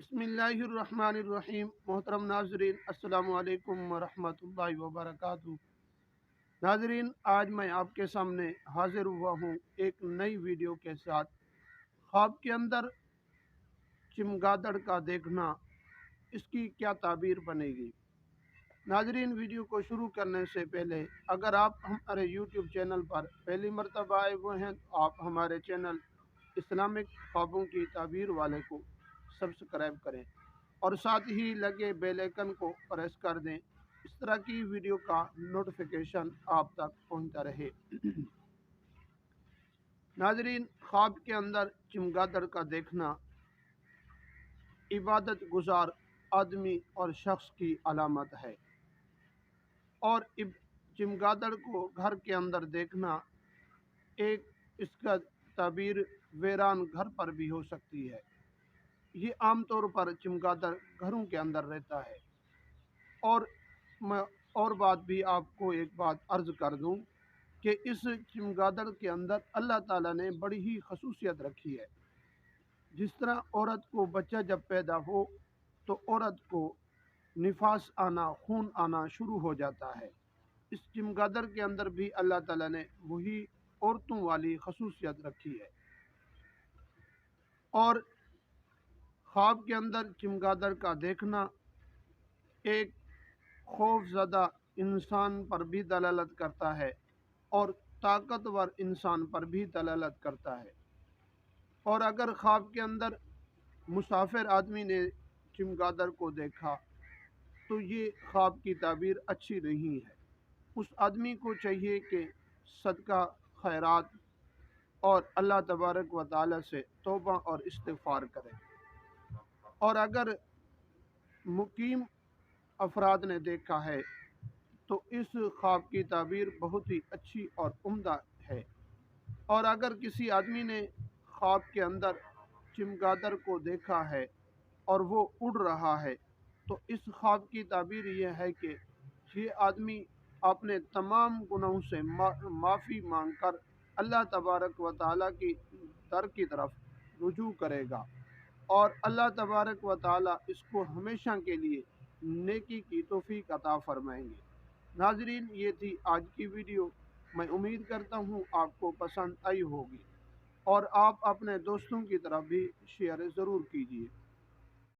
बिस्मिल्लाहिर्रहमानिर्रहीम। मोहतरम नाजरीन, अस्सलामु अलैकुम वरहमतुल्लाहि वबरकातुहू। नाजरीन, आज मैं आपके सामने हाजिर हुआ हूँ एक नई वीडियो के साथ। ख्वाब के अंदर चमगादड़ का देखना, इसकी क्या ताबीर बनेगी। नाजरीन, वीडियो को शुरू करने से पहले अगर आप हमारे यूट्यूब चैनल पर पहली मरतबा आए हुए हैं तो आप हमारे चैनल इस्लामिक ख्वाबों की ताबीर वाले को सब्सक्राइब करें और साथ ही लगे बेल आइकन को प्रेस कर दें। इस तरह की वीडियो का नोटिफिकेशन आप तक पहुंचता रहे। नाजरीन, ख्वाब के अंदर चमगादड़ का देखना इबादत गुजार आदमी और शख्स की अलामत है, और चमगादड़ को घर के अंदर देखना एक इसका ताबीर वीरान घर पर भी हो सकती है। ये आम तौर पर चमगादड़ घरों के अंदर रहता है। और मैं और बात भी आपको एक बात अर्ज कर दूं कि इस चमगादड़ के अंदर अल्लाह ताला ने बड़ी ही खसूसियत रखी है। जिस तरह औरत को बच्चा जब पैदा हो तो औरत को निफास आना, खून आना शुरू हो जाता है। इस चमगादड़ के अंदर भी अल्लाह ताला ने वही औरतों वाली खसूसियत रखी है। और ख्वाब के अंदर चमगादड़ का देखना एक खौफज़दा इंसान पर भी दलालत करता है और ताकतवर इंसान पर भी दलालत करता है। और अगर ख्वाब के अंदर मुसाफिर आदमी ने चमगादड़ को देखा तो ये ख्वाब की ताबीर अच्छी नहीं है। उस आदमी को चाहिए कि सदका खैरात और अल्लाह तबारक व तआला से तौबा और इस्तिग़फ़ार करे। और अगर मुकीम अफराद ने देखा है तो इस ख्वाब की ताबीर बहुत ही अच्छी और उम्दा है। और अगर किसी आदमी ने ख्वाब के अंदर चमगादड़ को देखा है और वो उड़ रहा है तो इस ख्वाब की ताबीर यह है कि ये आदमी अपने तमाम गुनाहों से माफ़ी मांग कर अल्लाह तबारक व तआला की दर की तरफ रुजू करेगा और अल्लाह तबारक व तआला इसको हमेशा के लिए नेकी की तौफीक अता फरमाएंगे। नाजरीन, ये थी आज की वीडियो। मैं उम्मीद करता हूँ आपको पसंद आई होगी और आप अपने दोस्तों की तरफ भी शेयर ज़रूर कीजिए।